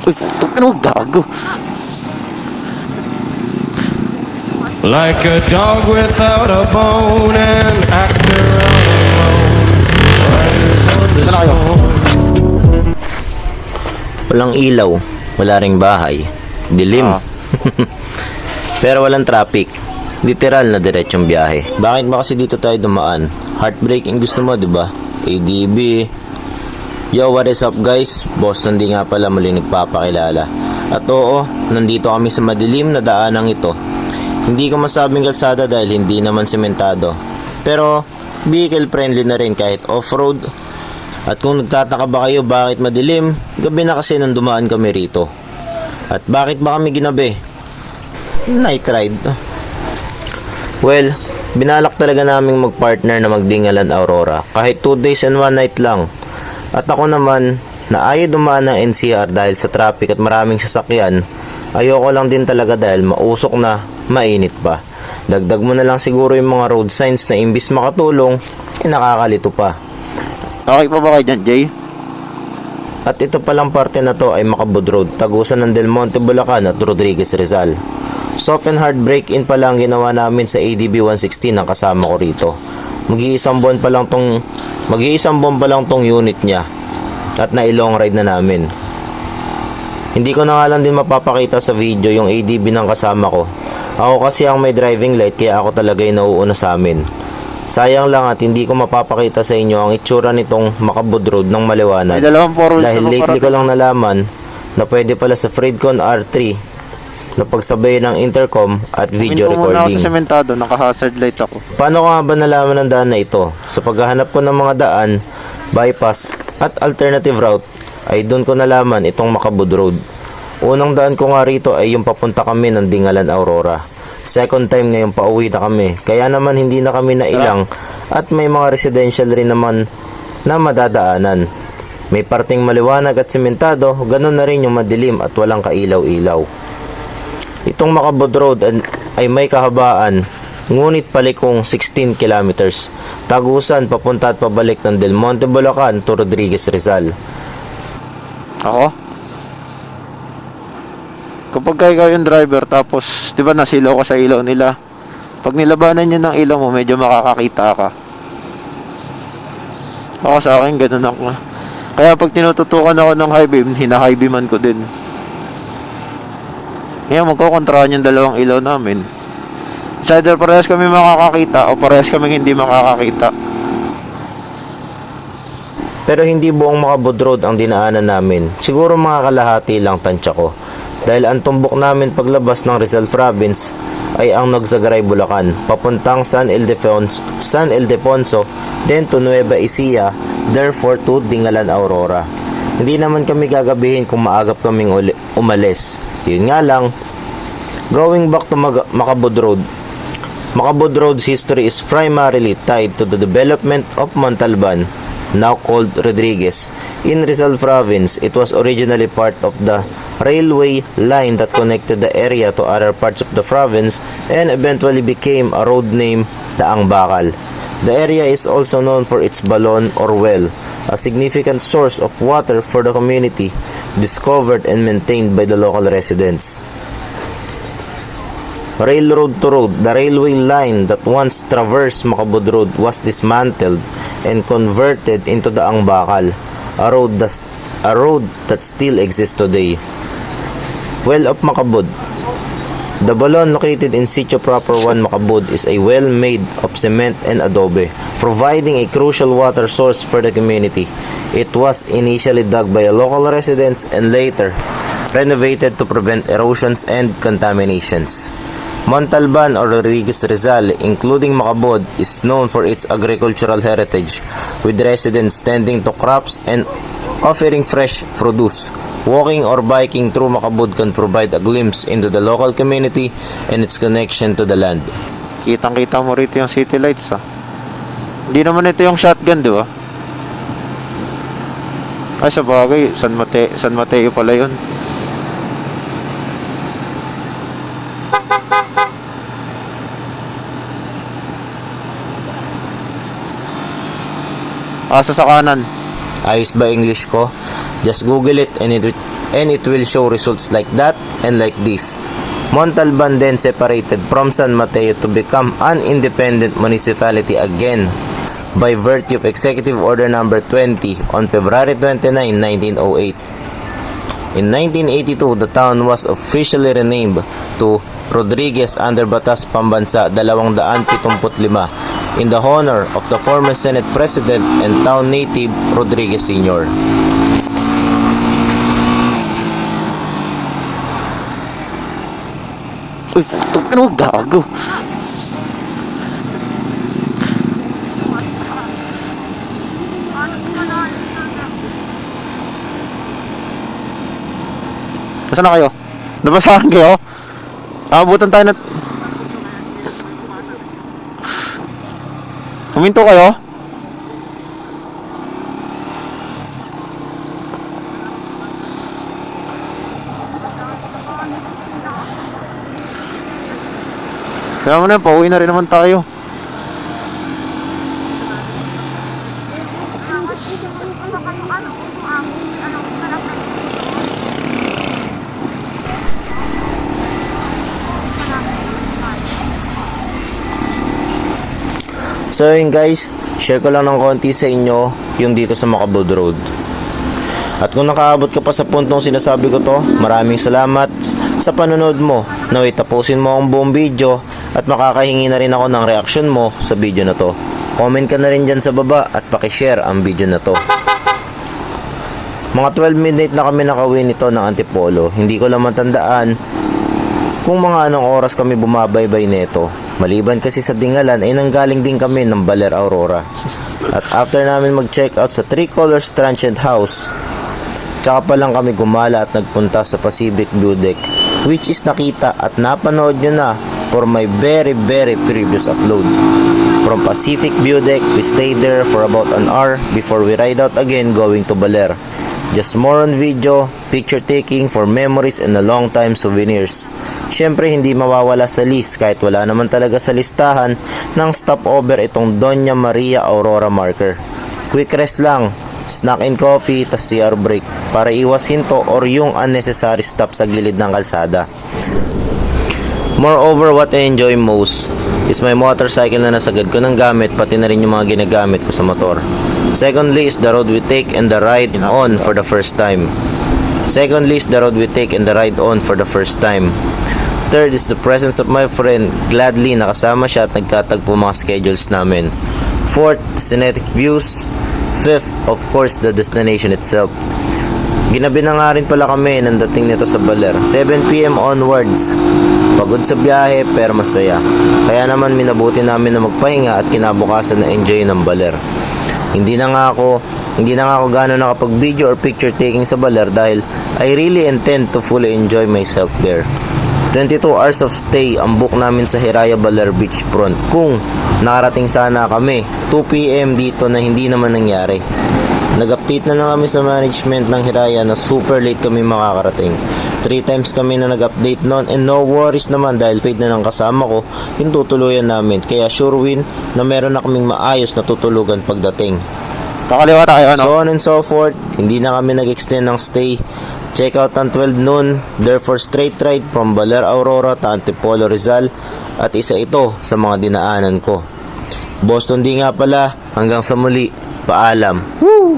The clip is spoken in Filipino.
Uy, ano gago? Like a dog without a bone, an actor alone, riders on the Saan na kayo? storm. Walang ilaw, wala ring bahay. Dilim. Ah. Pero walang traffic. Literal na diretsong biyahe. Bakit ba kasi dito tayo dumaan? Heartbreaking gusto mo, 'di ba? ADB. Yo, what is up guys? Boston di nga pala muli nagpapakilala. At oo, nandito kami sa madilim na daanang ito. Hindi ko masabing kalsada dahil hindi naman sementado. Pero vehicle friendly na rin kahit off-road. At kung nagtataka ba kayo bakit madilim, gabi na kasi nang dumaan kami rito. At bakit ba kami ginabi? Night ride. Well, binalak talaga naming magpartner na magdingalan Aurora kahit 2 days and 1 night lang. At ako naman, na ayaw dumaan ng NCR dahil sa traffic at maraming sasakyan, ayoko lang din talaga dahil mausok na, mainit pa. Dagdag mo na lang siguro yung mga road signs na imbis makatulong, nakakalito pa. Okay pa ba kayo dyan, Jay? At ito palang parte na to ay Macabud Road, tagusan ng Del Monte, Bulacan at Rodriguez, Rizal. Soft and hard break-in pa lang ginawa namin sa ADB 116 ng kasama ko rito. Mag-iisang buwan pa lang tong unit niya at na-long ride na namin. Hindi ko na nga lang din mapapakita sa video yung ADB ng kasama ko. Ako kasi ang may driving light kaya ako talaga yung nauuna sa amin. Sayang lang at hindi ko mapapakita sa inyo ang itsura nitong Macabud Road ng maliwanag. May dalawang 4 wheels Dahil na lately ko parating. lang nalaman na pwede pala sa Freedcon R3 na pagsabay ng intercom at video Minto muna ako recording. sa sementado, naka-hazard light ako. Paano ko nga ba nalaman ang daan na ito? Sa paghahanap ko ng mga daan, bypass at alternative route ay doon ko nalaman itong Macabud Road. Unang daan ko nga rito ay yung papunta kami ng Dingalan Aurora. Second time ngayon pauwi na kami. Kaya naman hindi na kami nailang at may mga residential rin naman na madadaanan. May parting maliwanag at sementado, ganun na rin yung madilim at walang kailaw-ilaw. Itong Macabud Road ay may kahabaan, ngunit palikong 16 kilometers. Tagusan papunta at pabalik ng Del Monte, Bulacan to Rodriguez, Rizal. Ako? Kapag ikaw yung driver tapos, di ba nasilaw ka sa ilaw nila? Pag nilabanan niya ng ilaw mo, medyo makakakita ka. Ako sa akin, ganun ako. Kaya pag tinututukan ako ng high beam, hina-high beaman ko din. Ngayon, magkokontrahan yung dalawang ilaw namin. It's either parehas kami makakakita o parehas kami hindi makakakita. Pero hindi buong Macabud Road ang dinaanan namin. Siguro mga kalahati lang tansya ko. Dahil ang tumbok namin paglabas ng Rizal Province ay ang Nogsagaray, Bulacan, papuntang San Ildefonso, then to Nueva Ecija, therefore to Dingalan Aurora. Hindi naman kami gagabihin kung maagap kaming umalis. Yun nga lang, going back to Macabud Road. Macabud Road's history is primarily tied to the development of Montalban, now called Rodriguez. In Rizal Province, it was originally part of the railway line that connected the area to other parts of the province and eventually became a road named Daang Bakal. The area is also known for its balon or well, a significant source of water for the community, discovered and maintained by the local residents. Railroad to road, the railway line that once traversed Macabud Road was dismantled and converted into the Daang Bakal, a road that still exists today. Well of Macabud. The balon located in Sitio Proper 1 Macabud is a well made of cement and adobe, providing a crucial water source for the community. It was initially dug by local residents and later renovated to prevent erosions and contaminations. Montalban or Rodriguez, Rizal, including Macabud, is known for its agricultural heritage, with residents tending to crops and offering fresh produce. Walking or biking through Macabud can provide a glimpse into the local community and its connection to the land. Kitang-kita mo rito yung city lights, ha. Hindi naman ito yung shotgun, di ba? Ay, sa bagay, San Mateo pala yun. Asa sa kanan. Ayos ba English ko? Just Google it and it will show results like that and like this. Montalban then separated from San Mateo to become an independent municipality again by virtue of Executive Order Number 20 on February 29, 1908. In 1982, the town was officially renamed to Rodriguez under Batas Pambansa 275 in the honor of the former Senate President and town native Rodriguez Sr. Uy, ano gago? Nasaan na kayo? Nabasahan kayo? Abutan tayo na... Huminto kayo? Kaya mo na, pauwi na rin naman tayo. So yun guys, share ko lang ng konti sa inyo yung dito sa Macabud Road. At kung nakaabot ka pa sa puntong sinasabi ko to, maraming salamat sa panonood mo. Naway tapusin mo ang buong video at makakahingi na rin ako ng reaksyon mo sa video na to. Comment ka na rin dyan sa baba at pakishare ang video na to. Mga 12 minutes na kami nakawin nito ng Antipolo. Hindi ko lang matandaan kung mga anong oras kami bumabaybay nito. Maliban kasi sa Dingalan ay nanggaling din kami ng Baler Aurora. At after namin mag-check out sa Tricolor Transient House, tsaka pa lang kami gumala at nagpunta sa Pacific View Deck, which is nakita at napanood nyo na for my very previous upload. From Pacific View Deck, we stayed there for about an hour before we ride out again going to Baler. Just more on video, picture taking for memories and a long time souvenirs. Syempre hindi mawawala sa list kahit wala naman talaga sa listahan ng stopover itong Doña Maria Aurora Marker. Quick rest lang, snack and coffee, tas CR break para iwas hinto or yung unnecessary stop sa gilid ng kalsada. Moreover, what I enjoy most is my motorcycle na nasagad ko ng gamit pati na rin yung mga ginagamit ko sa motor. Secondly is the road we take and the ride on for the first time. Third is the presence of my friend. Gladly nakasama siya at nagkatagpo mga schedules namin. Fourth, scenic views. Fifth, of course, the destination itself. Ginabi na nga rin pala kami ng dating nito sa Baler. 7 PM onwards. Pagod sa biyahe pero masaya. Kaya naman minabuti namin na magpahinga at kinabukasan na enjoy ng Baler. Hindi na nga ako gano'n nakapag-video or picture taking sa Baler dahil I really intend to fully enjoy myself there. 22 hours of stay ang book namin sa Hiraya Baler Beachfront. Kung nakarating sana kami 2 PM dito na hindi naman nangyari. Nag-update na kami sa management ng Hiraya na super late kami makakarating. 3 times kami na nag-update noon and no worries naman dahil paid na ng kasama ko yung tutuluyan namin. Kaya sure win na meron na kaming maayos na tutulugan pagdating. Kakaliwa tayo, ano? So on and so forth, hindi na kami nag-extend ng stay. Check out ng 12 noon, therefore straight ride from Baler Aurora to Antipolo Rizal at isa ito sa mga dinaanan ko. Boston di nga pala, hanggang sa muli, paalam. Woo!